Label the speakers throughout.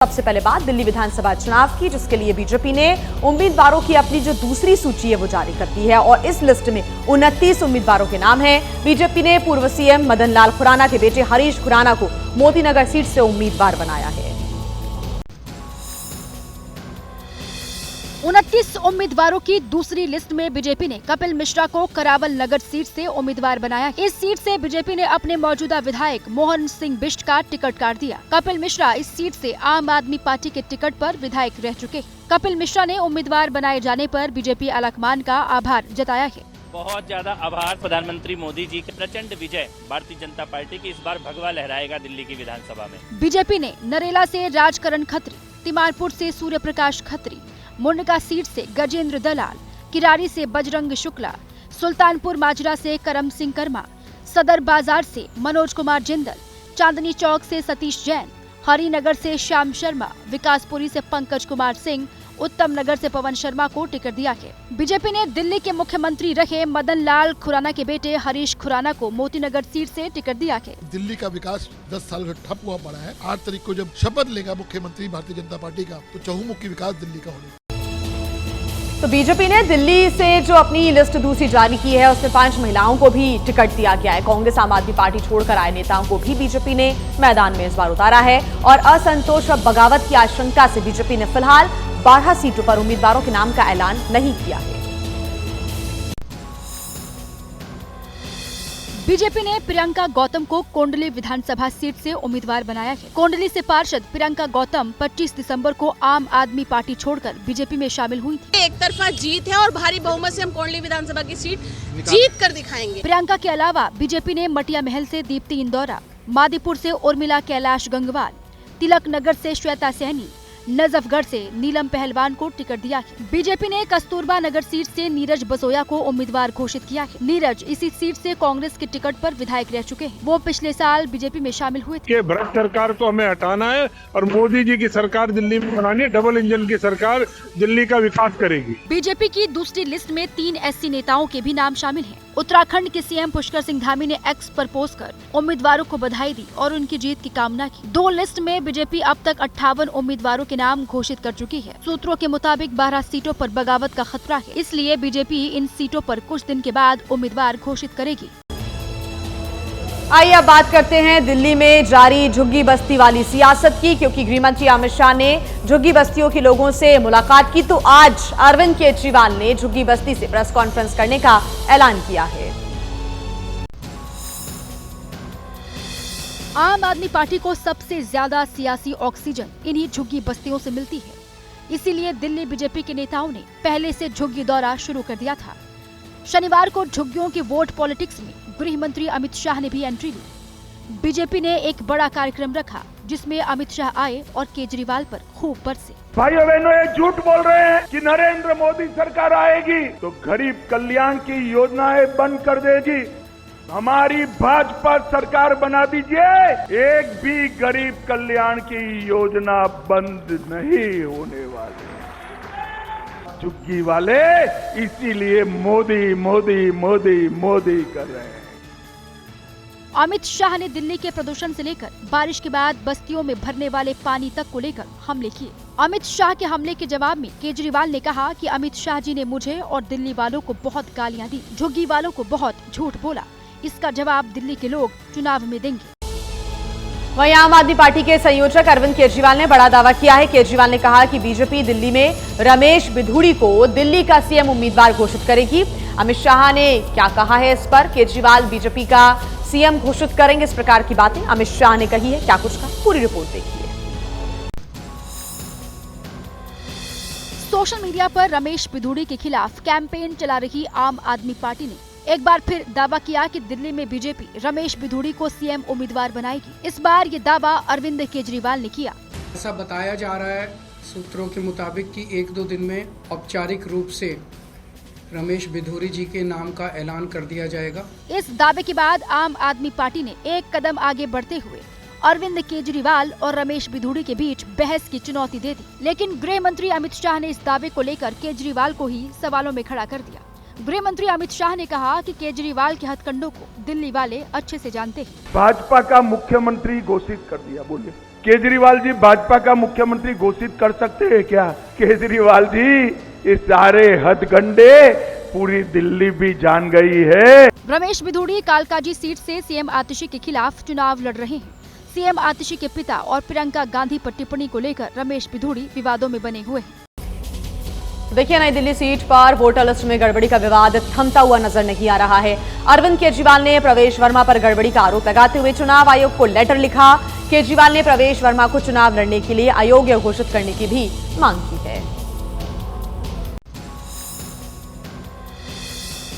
Speaker 1: सबसे पहले बात दिल्ली विधानसभा चुनाव की, जिसके लिए बीजेपी ने उम्मीदवारों की अपनी जो दूसरी सूची है वो जारी कर दी है और इस लिस्ट में 29 उम्मीदवारों के नाम हैं। बीजेपी ने पूर्व सीएम मदन लाल खुराना के बेटे हरीश खुराना को मोतीनगर सीट से उम्मीदवार बनाया है।
Speaker 2: 29 उम्मीदवारों की दूसरी लिस्ट में बीजेपी ने कपिल मिश्रा को करावल नगर सीट से उम्मीदवार बनाया। इस सीट से बीजेपी ने अपने मौजूदा विधायक मोहन सिंह बिष्ट का टिकट काट दिया। कपिल मिश्रा इस सीट से आम आदमी पार्टी के टिकट पर विधायक रह चुके। कपिल मिश्रा ने उम्मीदवार बनाए जाने पर बीजेपी आलाकमान का आभार जताया है।
Speaker 3: बहुत ज्यादा आभार प्रधानमंत्री मोदी जी के। प्रचंड विजय भारतीय जनता पार्टी की, इस बार भगवा लहराएगा दिल्ली की विधानसभा में।
Speaker 2: बीजेपी ने नरेला से राजकरण खत्री, तिमारपुर से सूर्य प्रकाश खत्री, मुंडका सीट से गजेंद्र दलाल, किरारी से बजरंग शुक्ला, सुल्तानपुर माजरा से करम सिंह कर्मा, सदर बाजार से मनोज कुमार जिंदल, चांदनी चौक से सतीश जैन, हरिनगर से श्याम शर्मा, विकासपुरी से पंकज कुमार सिंह, उत्तम नगर से पवन शर्मा को टिकट दिया है। बीजेपी ने दिल्ली के मुख्यमंत्री रहे मदन लाल खुराना के बेटे हरीश खुराना को मोतीनगर सीट से टिकट दिया है।
Speaker 4: दिल्ली का विकास 10 साल से ठप हुआ पड़ा है। 8 तारीख को जब शपथ लेगा मुख्यमंत्री भारतीय जनता पार्टी का, तो चहुमुखी विकास दिल्ली का होगा।
Speaker 1: तो बीजेपी ने दिल्ली से जो अपनी लिस्ट दूसरी जारी की है उसमें 5 महिलाओं को भी टिकट दिया गया है। कांग्रेस आम आदमी पार्टी छोड़कर आए नेताओं को भी बीजेपी ने मैदान में इस बार उतारा है और असंतोष और बगावत की आशंका से बीजेपी ने फिलहाल 12 सीटों पर उम्मीदवारों के नाम का ऐलान नहीं किया है।
Speaker 2: बीजेपी ने प्रियंका गौतम को कोंडली विधानसभा सीट से उम्मीदवार बनाया है। कोंडली से पार्षद प्रियंका गौतम 25 दिसंबर को आम आदमी पार्टी छोड़कर बीजेपी में शामिल हुई थी।
Speaker 5: एक तरफा जीत है और भारी बहुमत से हम कोंडली विधानसभा की सीट जीत कर दिखाएंगे।
Speaker 2: प्रियंका के अलावा बीजेपी ने मटिया महल से दीप्ति इंदौरा, मादीपुर से उर्मिला कैलाश गंगवाल, तिलक नगर से श्वेता सैनी, नजफगढ़ से नीलम पहलवान को टिकट दिया है। बीजेपी ने कस्तूरबा नगर सीट से नीरज बसोया को उम्मीदवार घोषित किया है। नीरज इसी सीट से कांग्रेस के टिकट पर विधायक रह चुके हैं। वो पिछले साल बीजेपी में शामिल हुए थे।
Speaker 6: भ्रष्ट सरकार को हमें हटाना है और मोदी जी की सरकार दिल्ली में बनानी है। डबल इंजन की सरकार दिल्ली का विकास करेगी।
Speaker 2: बीजेपी की दूसरी लिस्ट में 3 एससी नेताओं के भी नाम शामिल हैं। उत्तराखंड के सीएम पुष्कर सिंह धामी ने एक्स पर पोस्ट कर उम्मीदवारों को बधाई दी और उनकी जीत की कामना की। 2 लिस्ट में बीजेपी अब तक 58 उम्मीदवारों के नाम घोषित कर चुकी है। सूत्रों के मुताबिक 12 सीटों पर बगावत का खतरा है, इसलिए बीजेपी इन सीटों पर कुछ दिन के बाद उम्मीदवार घोषित करेगी।
Speaker 1: आइए अब बात करते हैं दिल्ली में जारी झुग्गी बस्ती वाली सियासत की, क्योंकि गृहमंत्री अमित शाह ने झुग्गी बस्तियों के लोगों से मुलाकात की। तो आज अरविंद केजरीवाल ने झुग्गी बस्ती से प्रेस कॉन्फ्रेंस करने का ऐलान किया है।
Speaker 2: आम आदमी पार्टी को सबसे ज्यादा सियासी ऑक्सीजन इन्हीं झुग्गी बस्तियों से मिलती है, इसीलिए दिल्ली बीजेपी के नेताओं ने पहले से झुग्गी दौरा शुरू कर दिया था। शनिवार को झुग्गियों के वोट पॉलिटिक्स में गृह मंत्री अमित शाह ने भी एंट्री ली। बीजेपी ने एक बड़ा कार्यक्रम रखा जिसमें अमित शाह आए और केजरीवाल पर खूब बरसे।
Speaker 6: भाइयों बहनों, ये झूठ बोल रहे हैं कि नरेंद्र मोदी सरकार आएगी तो गरीब कल्याण की योजनाएं बंद कर देगी। हमारी भाजपा सरकार बना दीजिए, एक भी गरीब कल्याण की योजना बंद नहीं होने वाली। झुग्गी वाले इसीलिए मोदी मोदी मोदी मोदी कर रहे हैं।
Speaker 2: अमित शाह ने दिल्ली के प्रदूषण से लेकर बारिश के बाद बस्तियों में भरने वाले पानी तक को लेकर हमले किए। अमित शाह के हमले के जवाब में केजरीवाल ने कहा कि अमित शाह जी ने मुझे और दिल्ली वालों को बहुत गालियां दी, झुग्गी वालों को बहुत झूठ बोला। इसका जवाब दिल्ली के लोग चुनाव में देंगे।
Speaker 1: वहीं आम आदमी पार्टी के संयोजक अरविंद केजरीवाल ने बड़ा दावा किया है। केजरीवाल ने कहा कि बीजेपी दिल्ली में रमेश बिधूड़ी को दिल्ली का सीएम उम्मीदवार घोषित करेगी। अमित शाह ने क्या कहा है इस पर? केजरीवाल बीजेपी का सीएम घोषित करेंगे, इस प्रकार की बातें अमित शाह ने कही है। क्या कुछ कहा, पूरी रिपोर्ट देखिए।
Speaker 2: सोशल मीडिया पर रमेश बिधूड़ी के खिलाफ कैंपेन चला रही आम आदमी पार्टी ने एक बार फिर दावा किया कि दिल्ली में बीजेपी रमेश बिधूड़ी को सीएम उम्मीदवार बनाएगी। इस बार ये दावा अरविंद केजरीवाल ने किया।
Speaker 7: ऐसा बताया जा रहा है सूत्रों के मुताबिक कि 1-2 दिन में औपचारिक रूप से रमेश बिधूड़ी जी के नाम का ऐलान कर दिया जाएगा।
Speaker 2: इस दावे के बाद आम आदमी पार्टी ने एक कदम आगे बढ़ते हुए अरविंद केजरीवाल और रमेश बिधूड़ी के बीच बहस की चुनौती दे दी, लेकिन गृह मंत्री अमित शाह ने इस दावे को लेकर केजरीवाल को ही सवालों में खड़ा कर दिया। गृह मंत्री अमित शाह ने कहा कि केजरीवाल के हथकंडों को दिल्ली वाले अच्छे से जानते हैं।
Speaker 6: भाजपा का मुख्यमंत्री घोषित कर दिया, बोलिए। केजरीवाल जी भाजपा का मुख्यमंत्री घोषित कर सकते हैं क्या? केजरीवाल जी, ये सारे हथकंडे पूरी दिल्ली भी जान गई है।
Speaker 2: रमेश बिधूड़ी कालकाजी सीट से सीएम आतिशी के खिलाफ चुनाव लड़ रहे हैं। सीएम आतिशी के पिता और प्रियंका गांधी पर टिप्पणी को लेकर रमेश बिधूड़ी विवादों में बने हुए हैं।
Speaker 1: देखिए, नई दिल्ली सीट पर वोटर लिस्ट में गड़बड़ी का विवाद थमता हुआ नजर नहीं आ रहा है। अरविंद केजरीवाल ने प्रवेश वर्मा पर गड़बड़ी का आरोप लगाते हुए चुनाव आयोग को लेटर लिखा। केजरीवाल ने प्रवेश वर्मा को चुनाव लड़ने के लिए अयोग्य घोषित करने की भी मांग की है।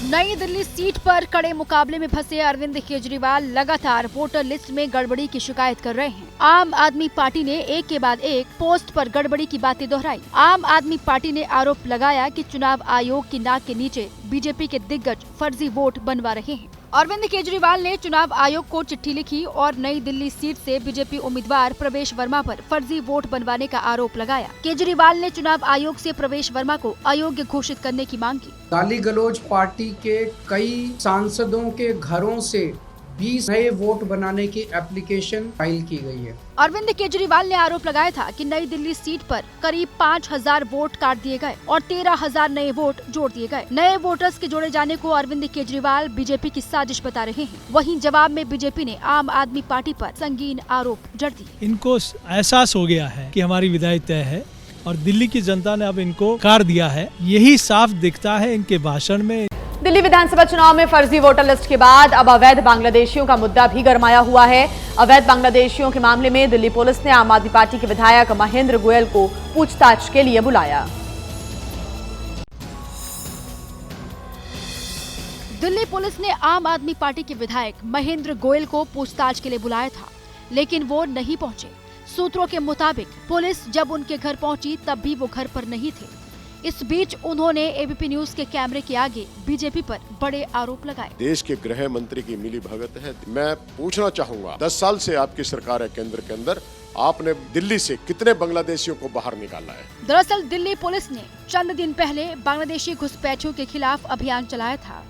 Speaker 2: नई दिल्ली सीट पर कड़े मुकाबले में फंसे अरविंद केजरीवाल लगातार वोटर लिस्ट में गड़बड़ी की शिकायत कर रहे हैं। आम आदमी पार्टी ने एक के बाद एक पोस्ट पर गड़बड़ी की बातें दोहराई। आम आदमी पार्टी ने आरोप लगाया कि चुनाव आयोग की नाक के नीचे बीजेपी के दिग्गज फर्जी वोट बनवा रहे हैं। अरविंद केजरीवाल ने चुनाव आयोग को चिट्ठी लिखी और नई दिल्ली सीट से बीजेपी उम्मीदवार प्रवेश वर्मा पर फर्जी वोट बनवाने का आरोप लगाया। केजरीवाल ने चुनाव आयोग से प्रवेश वर्मा को अयोग्य घोषित करने की मांग की।
Speaker 7: गाली गलौज पार्टी के कई सांसदों के घरों से 20 नए वोट बनाने की एप्लीकेशन फाइल की गई है।
Speaker 2: अरविंद केजरीवाल ने आरोप लगाया था कि नई दिल्ली सीट पर करीब 5000 वोट काट दिए गए और 13000 नए वोट जोड़ दिए गए। नए वोटर्स के जोड़े जाने को अरविंद केजरीवाल बीजेपी की साजिश बता रहे हैं। वहीं जवाब में बीजेपी ने आम आदमी पार्टी पर संगीन आरोप जड़ दिए।
Speaker 8: इनको एहसास हो गया है कि हमारी विदाई तय है और दिल्ली की जनता ने अब इनको कार दिया है। यही साफ दिखता है इनके भाषण में।
Speaker 1: दिल्ली विधानसभा चुनाव में फर्जी वोटर लिस्ट के बाद अब अवैध बांग्लादेशियों का मुद्दा भी गरमाया हुआ है। अवैध बांग्लादेशियों के मामले में दिल्ली पुलिस ने आम आदमी पार्टी के विधायक महेंद्र गोयल को पूछताछ के लिए बुलाया।
Speaker 2: दिल्ली पुलिस ने आम आदमी पार्टी के विधायक महेंद्र गोयल को पूछताछ के लिए बुलाया था, लेकिन वो नहीं पहुंचे। सूत्रों के मुताबिक पुलिस जब उनके घर पहुंची तब भी वो घर पर नहीं थे। इस बीच उन्होंने एबीपी न्यूज के कैमरे के आगे बीजेपी पर बड़े आरोप लगाए।
Speaker 9: देश के गृह मंत्री की मिली भगत है। मैं पूछना चाहूंगा, 10 साल से आपकी सरकार है केंद्र के अंदर, आपने दिल्ली से कितने बांग्लादेशियों को बाहर निकाला है?
Speaker 2: दरअसल दिल्ली पुलिस ने चंद दिन पहले बांग्लादेशी घुसपैठियों के खिलाफ अभियान चलाया था।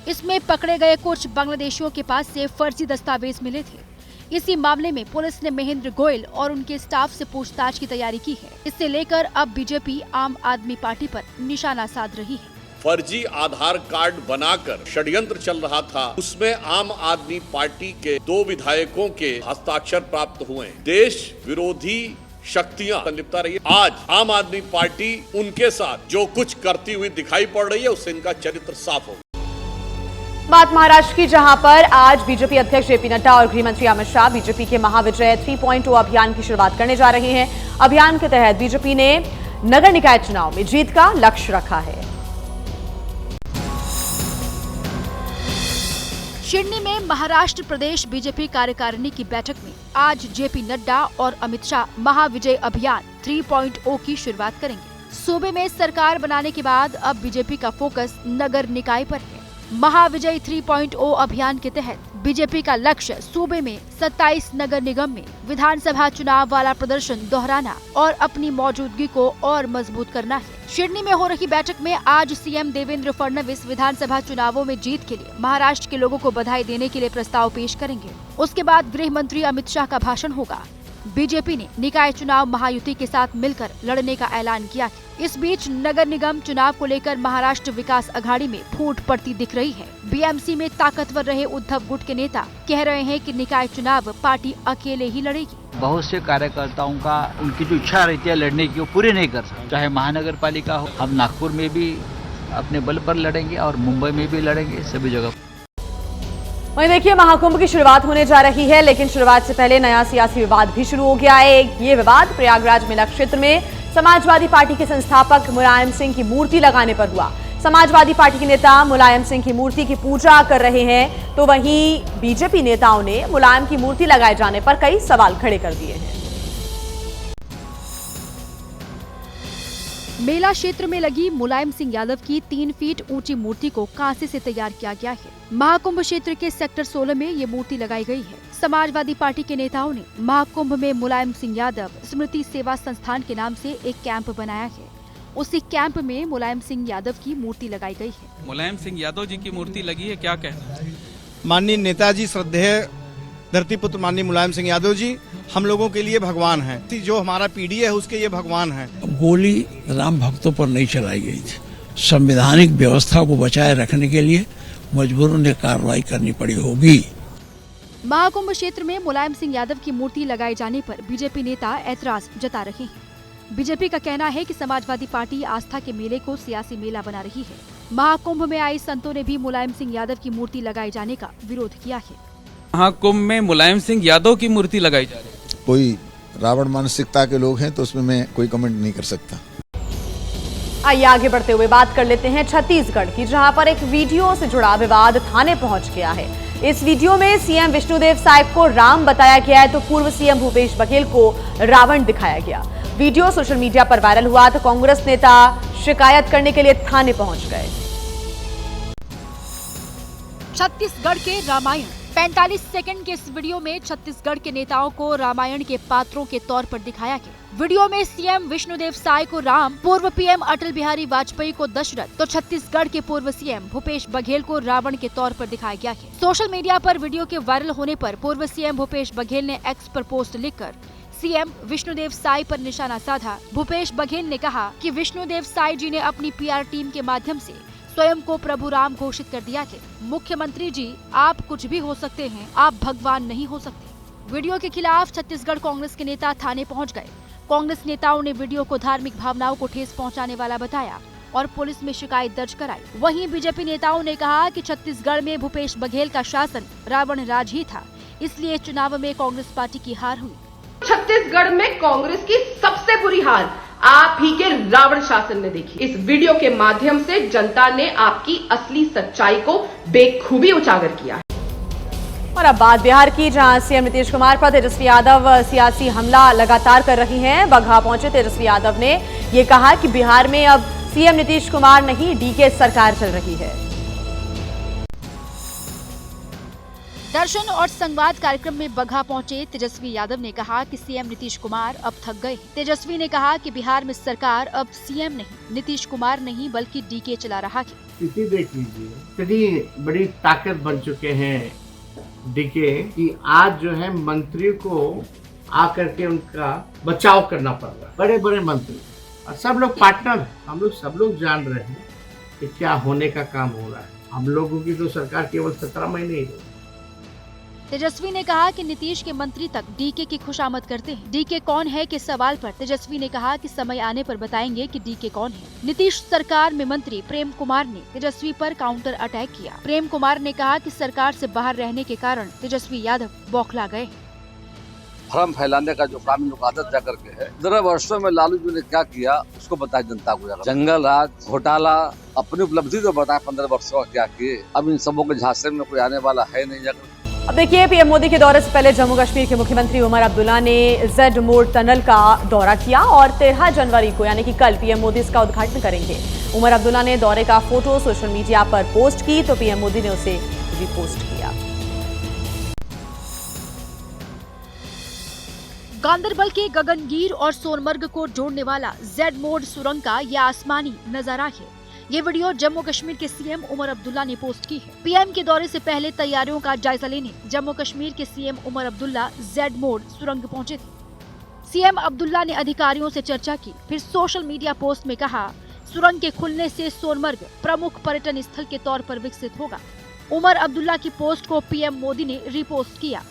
Speaker 2: इसमें पकड़े गए कुछ बांग्लादेशियों के पास से फर्जी दस्तावेज मिले थे। इसी मामले में पुलिस ने महेंद्र गोयल और उनके स्टाफ से पूछताछ की तैयारी की है। इससे लेकर अब बीजेपी आम आदमी पार्टी पर निशाना साध रही है।
Speaker 10: फर्जी आधार कार्ड बनाकर षड्यंत्र चल रहा था, उसमें आम आदमी पार्टी के 2 विधायकों के हस्ताक्षर प्राप्त हुए। देश विरोधी शक्तियां संलिप्त रही। आज आम आदमी पार्टी उनके साथ जो कुछ करती हुई दिखाई पड़ रही है, उससे इनका चरित्र साफ हो।
Speaker 1: बात महाराष्ट्र की, जहां पर आज बीजेपी अध्यक्ष जेपी नड्डा और गृह मंत्री अमित शाह बीजेपी के महाविजय 3.0 अभियान की शुरुआत करने जा रहे हैं। अभियान के तहत बीजेपी ने नगर निकाय चुनाव में जीत का लक्ष्य रखा है।
Speaker 2: शिरनी में महाराष्ट्र प्रदेश बीजेपी कार्यकारिणी की बैठक में आज जेपी नड्डा और अमित शाह महाविजय अभियान 3.0 की शुरुआत करेंगे। सूबे में सरकार बनाने के बाद अब बीजेपी का फोकस नगर निकाय पर है। महाविजय 3.0 अभियान के तहत बीजेपी का लक्ष्य सूबे में 27 नगर निगम में विधानसभा चुनाव वाला प्रदर्शन दोहराना और अपनी मौजूदगी को और मजबूत करना है। शिरनी में हो रही बैठक में आज सीएम देवेंद्र फडणवीस विधानसभा चुनावों में जीत के लिए महाराष्ट्र के लोगों को बधाई देने के लिए प्रस्ताव पेश करेंगे। उसके बाद गृह मंत्री अमित शाह का भाषण होगा। बीजेपी ने निकाय चुनाव महायुति के साथ मिलकर लड़ने का ऐलान किया है। इस बीच नगर निगम चुनाव को लेकर महाराष्ट्र विकास अघाड़ी में फूट पड़ती दिख रही है। बीएमसी में ताकतवर रहे उद्धव गुट के नेता कह रहे हैं कि निकाय चुनाव पार्टी अकेले ही लड़ेगी।
Speaker 11: बहुत से कार्यकर्ताओं का उनकी जो इच्छा रहती है लड़ने की, वो पूरी नहीं कर सकते। चाहे महानगर पालिका हो, हम नागपुर में भी अपने बल पर लड़ेंगे और मुंबई में भी लड़ेंगे, सभी जगह।
Speaker 1: वहीं देखिए, महाकुंभ की शुरुआत होने जा रही है, लेकिन शुरुआत से पहले नया सियासी विवाद भी शुरू हो गया है। ये विवाद प्रयागराज मेला क्षेत्र में समाजवादी पार्टी के संस्थापक मुलायम सिंह की मूर्ति लगाने पर हुआ। समाजवादी पार्टी के नेता मुलायम सिंह की मूर्ति की पूजा कर रहे हैं, तो वहीं बीजेपी नेताओं ने मुलायम की मूर्ति लगाए जाने पर कई सवाल खड़े कर दिए हैं।
Speaker 2: मेला क्षेत्र में लगी मुलायम सिंह यादव की 3 फीट ऊंची मूर्ति को कांसे से तैयार किया गया है। महाकुंभ क्षेत्र के सेक्टर 16 में ये मूर्ति लगाई गई है। समाजवादी पार्टी के नेताओं ने महाकुंभ में मुलायम सिंह यादव स्मृति सेवा संस्थान के नाम से एक कैंप बनाया है। उसी कैंप में मुलायम सिंह यादव की मूर्ति लगाई गई है।
Speaker 12: मुलायम सिंह यादव जी की मूर्ति लगी है, क्या कहना है?
Speaker 13: माननीय नेताजी श्रद्धेय
Speaker 12: धरती पुत्र माननीय मुलायम सिंह यादव जी हम लोगों के लिए भगवान हैं। जो हमारा पीढ़ी है उसके ये भगवान हैं।
Speaker 13: गोली राम भक्तों पर नहीं चलाई गई थी। संवैधानिक व्यवस्था को बचाए रखने के लिए मजबूरन ने कार्रवाई करनी पड़ी होगी।
Speaker 2: महाकुंभ क्षेत्र में मुलायम सिंह यादव की मूर्ति लगाए जाने पर बीजेपी नेता ऐतराज जता रहे हैं। बीजेपी का कहना है कि समाजवादी पार्टी आस्था के मेले को सियासी मेला बना रही है। महाकुंभ में आए संतों ने भी मुलायम सिंह यादव की मूर्ति लगाए जाने का विरोध किया है।
Speaker 14: महाकुंभ में मुलायम सिंह यादव की मूर्ति लगाई जा रही है।
Speaker 15: कोई रावण मानसिकता के लोग हैं तो उसमें मैं कोई कमेंट नहीं कर सकता।
Speaker 1: आइए आगे बढ़ते हुए बात कर लेते हैं छत्तीसगढ़ की, जहां पर एक वीडियो से जुड़ा विवाद थाने पहुंच गया है। इस वीडियो में सीएम विष्णुदेव साय को राम बताया गया है तो पूर्व सीएम भूपेश बघेल को रावण दिखाया गया। वीडियो सोशल मीडिया पर वायरल हुआ तो कांग्रेस नेता शिकायत करने के लिए थाने पहुंच गए।
Speaker 2: छत्तीसगढ़ के रामायण 45 सेकंड के इस वीडियो में छत्तीसगढ़ के नेताओं को रामायण के पात्रों के तौर पर दिखाया गया। वीडियो में सीएम विष्णुदेव साय को राम, पूर्व पीएम अटल बिहारी वाजपेयी को दशरथ तो छत्तीसगढ़ के पूर्व सीएम भूपेश बघेल को रावण के तौर पर दिखाया गया है। सोशल मीडिया पर वीडियो के वायरल होने पर पूर्व सीएम भूपेश बघेल ने एक्स पर पोस्ट लिखकर सीएम विष्णुदेव साय पर निशाना साधा। भूपेश बघेल ने कहा कि विष्णुदेव साय जी ने अपनी पीआर टीम के माध्यम से स्वयं को प्रभु राम घोषित कर दिया है। मुख्यमंत्री जी, आप कुछ भी हो सकते हैं, आप भगवान नहीं हो सकते। वीडियो के खिलाफ छत्तीसगढ़ कांग्रेस के नेता थाने पहुंच गए। कांग्रेस नेताओं ने वीडियो को धार्मिक भावनाओं को ठेस पहुंचाने वाला बताया और पुलिस में शिकायत दर्ज कराई। वहीं बीजेपी नेताओं ने कहा कि छत्तीसगढ़ में भूपेश बघेल का शासन रावण राज ही था, इसलिए चुनाव में कांग्रेस पार्टी की हार हुई।
Speaker 16: छत्तीसगढ़ में कांग्रेस की सबसे बुरी हार आप ही के रावण शासन ने देखी। इस वीडियो के माध्यम से जनता ने आपकी असली सच्चाई को बेखूबी उजागर किया है।
Speaker 1: और अब बात बिहार की, जहां सीएम नीतीश कुमार पर तेजस्वी यादव सियासी हमला लगातार कर रही हैं। बगहा पहुंचे तेजस्वी यादव ने ये कहा कि बिहार में अब सीएम नीतीश कुमार नहीं, डीके सरकार चल रही है।
Speaker 2: दर्शन और संवाद कार्यक्रम में बगहा पहुंचे तेजस्वी यादव ने कहा कि सीएम नीतीश कुमार अब थक गए। तेजस्वी ने कहा कि बिहार में सरकार अब सीएम नहीं, नीतीश कुमार नहीं बल्कि डीके चला रहा है।
Speaker 17: स्थिति देख लीजिए, इतनी बड़ी ताकत बन चुके हैं डीके कि आज जो है मंत्री को आकर के उनका बचाव करना पड़ रहा है। बड़े बड़े मंत्री और सब लोग पार्टनर हैं। हम लोग सब लोग जान रहे हैं कि क्या होने का काम हो रहा है। हम लोगों की तो सरकार केवल 17 महीने ही रही।
Speaker 2: तेजस्वी ने कहा कि नीतीश के मंत्री तक डीके की खुशामद करते हैं। डीके कौन है के सवाल पर तेजस्वी ने कहा कि समय आने पर बताएंगे कि डीके कौन है। नीतीश सरकार में मंत्री प्रेम कुमार ने तेजस्वी पर काउंटर अटैक किया। प्रेम कुमार ने कहा कि सरकार से बाहर रहने के कारण तेजस्वी यादव बौखला गए।
Speaker 18: भ्रम फैलाने का जो काम लोग आदत जा करके है, 15 वर्षों में लालू जी ने क्या किया उसको बताया जनता को। जंगल राज, घोटाला, अपनी उपलब्धि तो बताया 15 वर्षों का क्या किए। अब इन सबों के झांसे में कोई आने वाला है नहीं जाकर।
Speaker 1: अब देखिए, पीएम मोदी के दौरे से पहले जम्मू कश्मीर के मुख्यमंत्री उमर अब्दुल्ला ने जेड मोड़ टनल का दौरा किया और 13 जनवरी को यानी कि कल पीएम मोदी इसका उद्घाटन करेंगे। उमर अब्दुल्ला ने दौरे का फोटो सोशल मीडिया पर पोस्ट की तो पीएम मोदी ने उसे रिपोस्ट किया।
Speaker 2: गांदरबल के गगनगीर और सोनमर्ग को जोड़ने वाला जेड मोड़ सुरंग का यह आसमानी नजारा है। ये वीडियो जम्मू कश्मीर के सीएम उमर अब्दुल्ला ने पोस्ट की है। पीएम के दौरे से पहले तैयारियों का जायजा लेने जम्मू कश्मीर के सीएम उमर अब्दुल्ला जेड मोड़ सुरंग पहुंचे थे। सीएम अब्दुल्ला ने अधिकारियों से चर्चा की, फिर सोशल मीडिया पोस्ट में कहा सुरंग के खुलने से सोनमर्ग प्रमुख पर्यटन स्थल के तौर पर विकसित होगा। उमर अब्दुल्ला की पोस्ट को पीएम मोदी ने रिपोस्ट किया।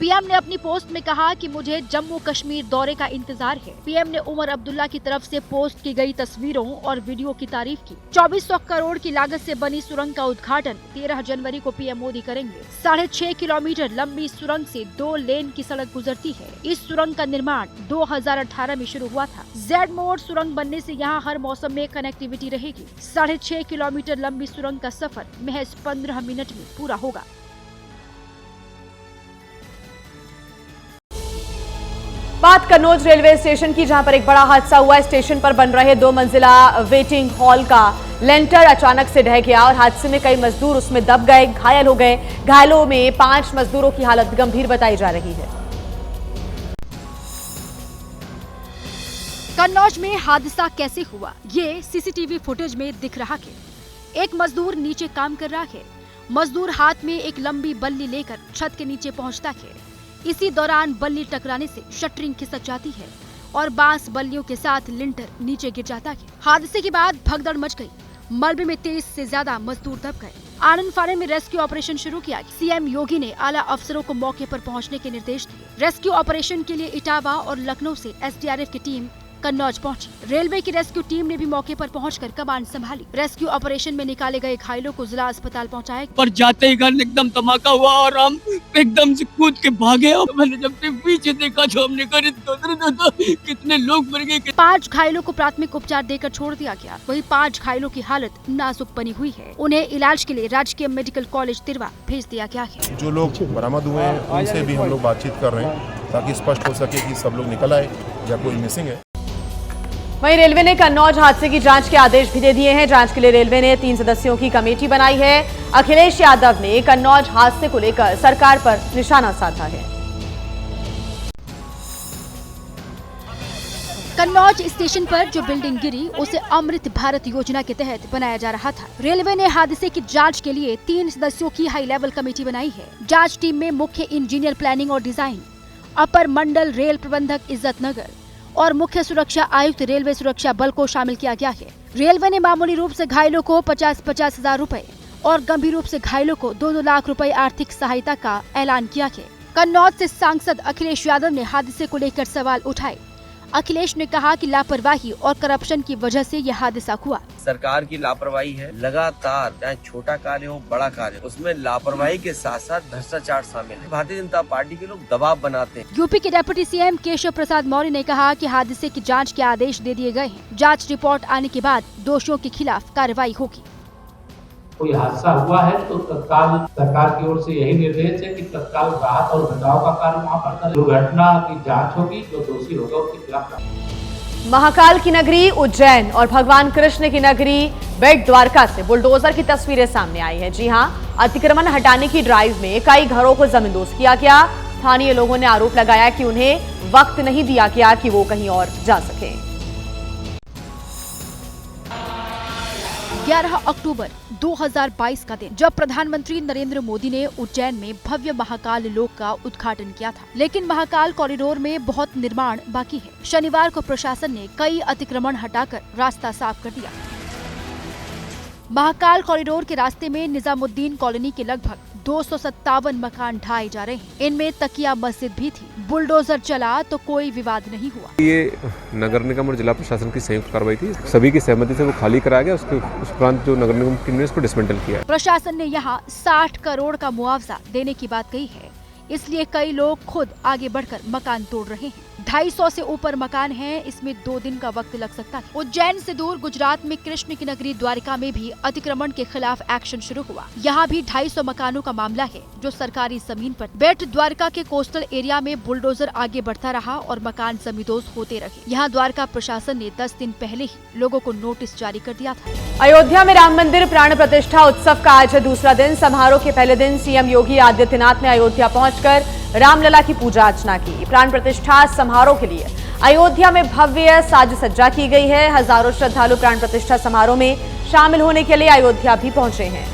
Speaker 2: पीएम ने अपनी पोस्ट में कहा कि मुझे जम्मू कश्मीर दौरे का इंतजार है। पीएम ने उमर अब्दुल्ला की तरफ से पोस्ट की गई तस्वीरों और वीडियो की तारीफ की। 2400 करोड़ की लागत से बनी सुरंग का उद्घाटन 13 जनवरी को पीएम मोदी करेंगे। 6.5 किलोमीटर लंबी सुरंग से 2 लेन की सड़क गुजरती है। इस सुरंग का निर्माण 2018 में शुरू हुआ था। जेड मोड़ सुरंग बनने से यहाँ हर मौसम में कनेक्टिविटी रहेगी। 6.5 किलोमीटर लंबी सुरंग का सफर महज 15 मिनट में पूरा होगा।
Speaker 1: बात कन्नौज रेलवे स्टेशन की, जहां पर एक बड़ा हादसा हुआ। स्टेशन पर बन रहे 2 मंजिला वेटिंग हॉल का लेंटर अचानक से ढह गया और हादसे में कई मजदूर उसमें दब गए, घायल हो गए। घायलों में 5 मजदूरों की हालत गंभीर बताई जा रही है।
Speaker 2: कन्नौज में हादसा कैसे हुआ, ये सीसीटीवी फुटेज में दिख रहा है। एक मजदूर नीचे काम कर रहा है, मजदूर हाथ में एक लंबी बल्ली लेकर छत के नीचे पहुंचता है। इसी दौरान बल्ली टकराने से शटरिंग खिसक जाती है और बांस बल्लियों के साथ लिंटर नीचे गिर जाता है। हादसे के बाद भगदड़ मच गई। मलबे में 30 से ज्यादा मजदूर दब गए। आनंद फानन में रेस्क्यू ऑपरेशन शुरू किया। सीएम योगी ने आला अफसरों को मौके पर पहुंचने के निर्देश दिए। रेस्क्यू ऑपरेशन के लिए इटावा और लखनऊ से एसडीआरएफ की टीम कन्नौज पहुंची। रेलवे की रेस्क्यू टीम ने भी मौके पर पहुंचकर कमान संभाली। रेस्क्यू ऑपरेशन में निकाले गए घायलों को जिला अस्पताल पहुंचाया।
Speaker 19: पर जाते ही घर एकदम धमाका हुआ और हम एकदम से कूद के भागे और मैंने जब पीछे देखा तो हमने कहा कितने लोग मर गए।
Speaker 2: 5 घायलों को प्राथमिक उपचार देकर छोड़ दिया गया। वहीं 5 घायलों की हालत नाजुक बनी हुई है। उन्हें इलाज के लिए राजकीय मेडिकल कॉलेज तिरवा भेज दिया गया है।
Speaker 20: जो लोग बरामद हुए हैं उनसे भी हम लोग बातचीत कर रहे हैं ताकि स्पष्ट हो सके कि सब लोग निकल आए या कोई मिसिंग है।
Speaker 1: वहीं रेलवे ने कन्नौज हादसे की जांच के आदेश भी दे दिए हैं। जांच के लिए रेलवे ने 3 सदस्यों की कमेटी बनाई है। अखिलेश यादव ने कन्नौज हादसे को लेकर सरकार पर निशाना साधा है।
Speaker 2: कन्नौज स्टेशन पर जो बिल्डिंग गिरी उसे अमृत भारत योजना के तहत बनाया जा रहा था। रेलवे ने हादसे की जांच के लिए 3 सदस्यों की हाई लेवल कमेटी बनाई है। जांच टीम में मुख्य इंजीनियर प्लानिंग और डिजाइन, अपर मंडल रेल प्रबंधक इज्जत नगर और मुख्य सुरक्षा आयुक्त रेलवे सुरक्षा बल को शामिल किया गया है। रेलवे ने मामूली रूप से घायलों को 50-50 हजार रुपए और गंभीर रूप से घायलों को 2-2 लाख रुपए आर्थिक सहायता का ऐलान किया है। कन्नौज से सांसद अखिलेश यादव ने हादसे को लेकर सवाल उठाए। अखिलेश ने कहा कि लापरवाही और करप्शन की वजह से यह हादसा हुआ।
Speaker 21: सरकार की लापरवाही है। लगातार चाहे छोटा कार्य हो बड़ा कार्य, उसमें लापरवाही के साथ साथ भ्रष्टाचार शामिल है। भारतीय जनता पार्टी के लोग दबाव बनाते हैं।
Speaker 2: यूपी के डिप्टी सीएम केशव प्रसाद मौर्य ने कहा कि हादसे की जांच के आदेश दे दिए गए हैं। जांच रिपोर्ट आने के बाद दोषियों के खिलाफ कार्रवाई होगी।
Speaker 22: कोई हादसा हुआ है तो तत्काल सरकार की ओर से यही निर्देश है कि तत्काल राहत और बचाव का कार्य वहाँ पर करें। दुर्घटना की जांच होगी, जो दोषी होगा उसके खिलाफ।
Speaker 1: महाकाल की नगरी उज्जैन और भगवान कृष्ण की नगरी बेट द्वारका से बुलडोजर की तस्वीरें सामने आई है। जी हां, अतिक्रमण हटाने की ड्राइव में कई घरों को जमींदोज किया गया। स्थानीय लोगों ने आरोप लगाया कि उन्हें वक्त नहीं दिया गया कि वो कहीं और जा सके।
Speaker 2: 11 अक्टूबर 2022 का दिन, जब प्रधानमंत्री नरेंद्र मोदी ने उज्जैन में भव्य महाकाल लोक का उद्घाटन किया था, लेकिन महाकाल कॉरिडोर में बहुत निर्माण बाकी है। शनिवार को प्रशासन ने कई अतिक्रमण हटाकर रास्ता साफ कर दिया। महाकाल कॉरिडोर के रास्ते में निजामुद्दीन कॉलोनी के लगभग 257 मकान ढाए जा रहे हैं। इनमें तकिया मस्जिद भी थी। बुलडोजर चला तो कोई विवाद नहीं हुआ।
Speaker 23: ये नगर निगम और जिला प्रशासन की संयुक्त कार्रवाई थी। सभी की सहमति से वो खाली कराया गया। उसके उपरांत जो नगर निगम टीम ने इसको डिसमेंटल किया।
Speaker 2: प्रशासन ने यहाँ 60 करोड़ का मुआवजा देने की बात कही है, इसलिए कई लोग खुद आगे बढ़कर मकान तोड़ रहे हैं। 250 से ऊपर मकान हैं, इसमें 2 दिन का वक्त लग सकता है। उज्जैन से दूर गुजरात में कृष्ण की नगरी द्वारका में भी अतिक्रमण के खिलाफ एक्शन शुरू हुआ। यहाँ भी 250 मकानों का मामला है जो सरकारी जमीन पर। बेट द्वारका के कोस्टल एरिया में बुलडोजर आगे बढ़ता रहा और मकान जमींदोज होते रहे। यहाँ द्वारका प्रशासन ने 10 दिन पहले ही लोगों को नोटिस जारी कर दिया था।
Speaker 1: अयोध्या में राम मंदिर प्राण प्रतिष्ठा उत्सव का आज दूसरा दिन। समारोह के पहले दिन सीएम योगी आदित्यनाथ ने अयोध्या पहुंचकर रामलला की पूजा अर्चना की। प्राण प्रतिष्ठा समारोह के लिए अयोध्या में भव्य साज सज्जा की गई है। हजारों श्रद्धालु प्राण प्रतिष्ठा समारोह में शामिल होने के लिए अयोध्या भी पहुंचे हैं।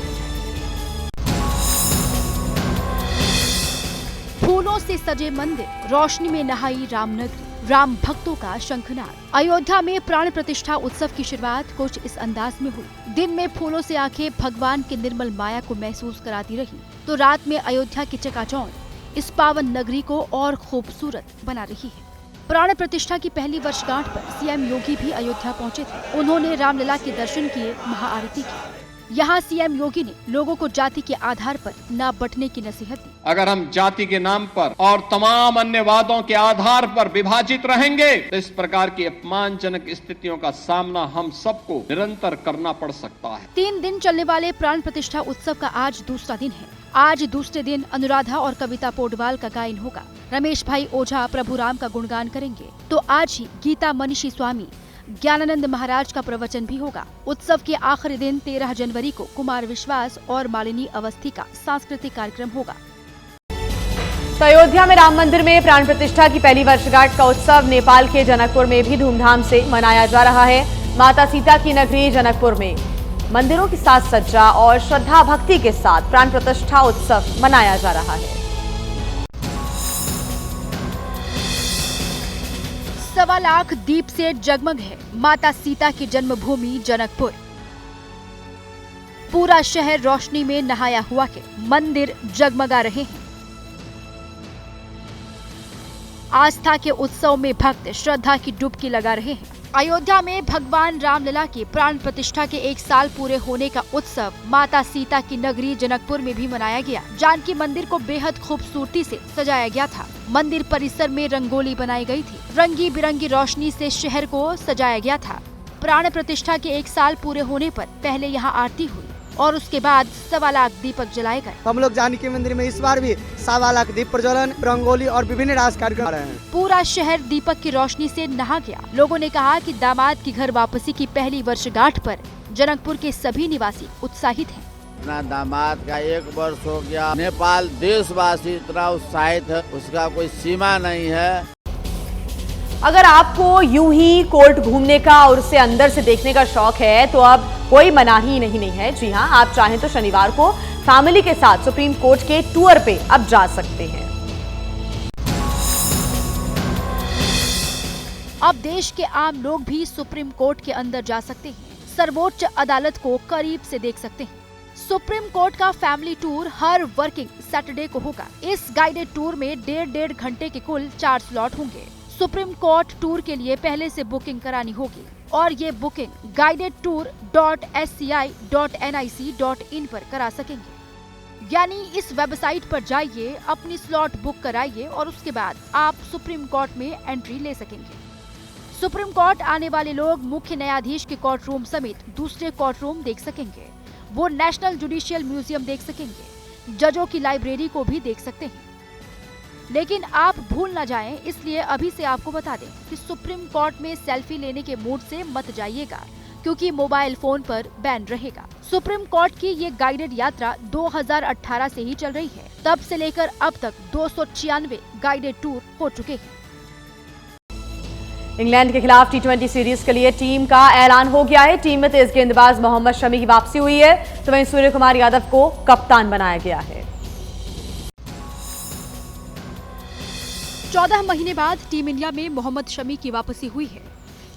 Speaker 2: फूलों से सजे मंदिर, रोशनी में नहाई रामनगरी, राम भक्तों का शंखनाद। अयोध्या में प्राण प्रतिष्ठा उत्सव की शुरुआत कुछ इस अंदाज में हुई। दिन में फूलों से आंखें भगवान की निर्मल माया को महसूस कराती रही, तो रात में अयोध्या की चकाचौंध इस पावन नगरी को और खूबसूरत बना रही है। प्राण प्रतिष्ठा की पहली वर्षगांठ पर सीएम योगी भी अयोध्या पहुंचे थे। उन्होंने रामलला के दर्शन किए, महाआरती की। यहाँ सीएम योगी ने लोगों को जाति के आधार पर न बंटने की नसीहत दी।
Speaker 24: अगर हम जाति के नाम पर और तमाम अन्य वादों के आधार पर विभाजित रहेंगे तो इस प्रकार की अपमानजनक स्थितियों का सामना हम सबको निरंतर करना पड़ सकता है।
Speaker 2: 3 दिन चलने वाले प्राण प्रतिष्ठा उत्सव का आज दूसरा दिन है। आज दूसरे दिन अनुराधा और कविता पोडवाल का गायन होगा। रमेश भाई ओझा प्रभु राम का गुणगान करेंगे। तो आज ही गीता मनीषी स्वामी ज्ञानानंद महाराज का प्रवचन भी होगा। उत्सव के आखिरी दिन 13 जनवरी को कुमार विश्वास और मालिनी अवस्थी का सांस्कृतिक कार्यक्रम होगा।
Speaker 1: तो अयोध्या में राम मंदिर में प्राण प्रतिष्ठा की पहली वर्षगांठ का उत्सव नेपाल के जनकपुर में भी धूमधाम से मनाया जा रहा है। माता सीता की नगरी जनकपुर में मंदिरों की साज सज्जा और श्रद्धा भक्ति के साथ प्राण प्रतिष्ठा उत्सव मनाया जा रहा है।
Speaker 2: 1.25 लाख दीप से जगमग है माता सीता की जन्मभूमि जनकपुर। पूरा शहर रोशनी में नहाया हुआ के मंदिर जगमगा रहे हैं। आस्था के उत्सव में भक्त श्रद्धा की डुबकी लगा रहे हैं। अयोध्या में भगवान रामलला की प्राण प्रतिष्ठा के 1 साल पूरे होने का उत्सव माता सीता की नगरी जनकपुर में भी मनाया गया। जानकी मंदिर को बेहद खूबसूरती से सजाया गया था। मंदिर परिसर में रंगोली बनाई गई थी। रंगी बिरंगी रोशनी से शहर को सजाया गया था। प्राण प्रतिष्ठा के 1 साल पूरे होने पर पहले यहाँ आरती हुई और उसके बाद 1.25 लाख दीपक जलाए गए।
Speaker 3: हम लोग जानकी मंदिर में इस बार भी 1.25 लाख दीप प्रज्वलन, रंगोली और विभिन्न रास कार्यक्रम रहे हैं।
Speaker 2: पूरा शहर दीपक की रोशनी से नहा गया। लोगों ने कहा कि दामाद की घर वापसी की पहली वर्षगांठ पर जनकपुर के सभी निवासी उत्साहित हैं।
Speaker 4: अपना दामाद का 1 वर्ष हो गया। नेपाल देशवासी इतना उत्साहित है, उसका कोई सीमा नहीं है।
Speaker 1: अगर आपको यूं ही कोर्ट घूमने का और उसे अंदर से देखने का शौक है तो अब कोई मनाही नहीं है। जी हां, आप चाहें तो शनिवार को फैमिली के साथ सुप्रीम कोर्ट के टूर पे अब जा सकते हैं।
Speaker 2: अब देश के आम लोग भी सुप्रीम कोर्ट के अंदर जा सकते हैं। सर्वोच्च अदालत को करीब से देख सकते हैं। सुप्रीम कोर्ट का फैमिली टूर हर वर्किंग सैटरडे को होगा। इस गाइडेड टूर में 1.5 घंटे के कुल 4 स्लॉट होंगे। सुप्रीम कोर्ट टूर के लिए पहले से बुकिंग करानी होगी और ये बुकिंग guidedtour.sci.nic.in पर करा सकेंगे। यानी इस वेबसाइट पर जाइए, अपनी स्लॉट बुक कराइए और उसके बाद आप सुप्रीम कोर्ट में एंट्री ले सकेंगे। सुप्रीम कोर्ट आने वाले लोग मुख्य न्यायाधीश के कोर्ट रूम समेत दूसरे कोर्ट रूम देख सकेंगे। वो नेशनल जुडिशियल म्यूजियम देख सकेंगे। जजों की लाइब्रेरी को भी देख सकते हैं। लेकिन आप भूल न जाएं, इसलिए अभी से आपको बता दें कि सुप्रीम कोर्ट में सेल्फी लेने के मूड से मत जाइएगा, क्योंकि मोबाइल फोन पर बैन रहेगा। सुप्रीम कोर्ट की ये गाइडेड यात्रा 2018 से ही चल रही है। तब से लेकर अब तक 296 गाइडेड टूर हो चुके हैं।
Speaker 1: इंग्लैंड के खिलाफ T20 सीरीज के लिए टीम का ऐलान हो गया है। टीम में तेज गेंदबाज मोहम्मद शमी की वापसी हुई है, तो वहीं सूर्य कुमार यादव को कप्तान बनाया गया है।
Speaker 2: 14 महीने बाद टीम इंडिया में मोहम्मद शमी की वापसी हुई है।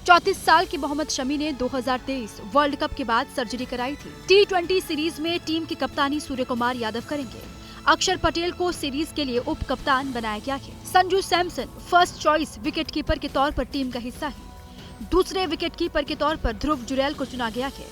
Speaker 2: 34 साल के मोहम्मद शमी ने 2023 वर्ल्ड कप के बाद सर्जरी कराई थी। T20 सीरीज में टीम की कप्तानी सूर्य कुमार यादव करेंगे। अक्षर पटेल को सीरीज के लिए उप कप्तान बनाया गया है। Sanju Samson first choice wicketkeeper के तौर पर टीम का हिस्सा है। दूसरे विकेटकीपर के तौर पर ध्रुव जुरैल को चुना गया है।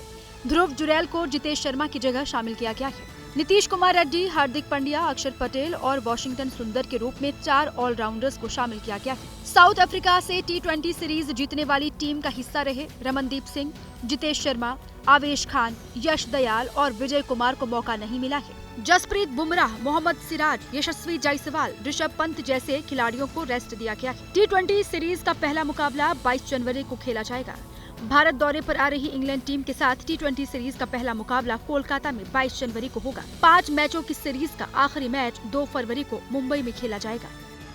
Speaker 2: ध्रुव जुरैल को जितेश शर्मा की जगह शामिल किया गया है। नीतीश कुमार रेड्डी, हार्दिक पांड्या, अक्षर पटेल और वॉशिंगटन सुंदर के रूप में 4 ऑलराउंडर्स को शामिल किया गया है। साउथ अफ्रीका से T20 सीरीज जीतने वाली टीम का हिस्सा रहे रमनदीप सिंह, जितेश शर्मा, आवेश खान, यश दयाल और विजय कुमार को मौका नहीं मिला है। जसप्रीत बुमराह, मोहम्मद सिराज, यशस्वी जायसवाल, ऋषभ पंत जैसे खिलाड़ियों को रेस्ट दिया गया है। T20 सीरीज का पहला मुकाबला 22 जनवरी को खेला जाएगा। भारत दौरे पर आ रही इंग्लैंड टीम के साथ T20 सीरीज का पहला मुकाबला कोलकाता में 22 जनवरी को होगा। 5 मैचों की सीरीज का आखिरी मैच 2 फरवरी को मुंबई में खेला जाएगा।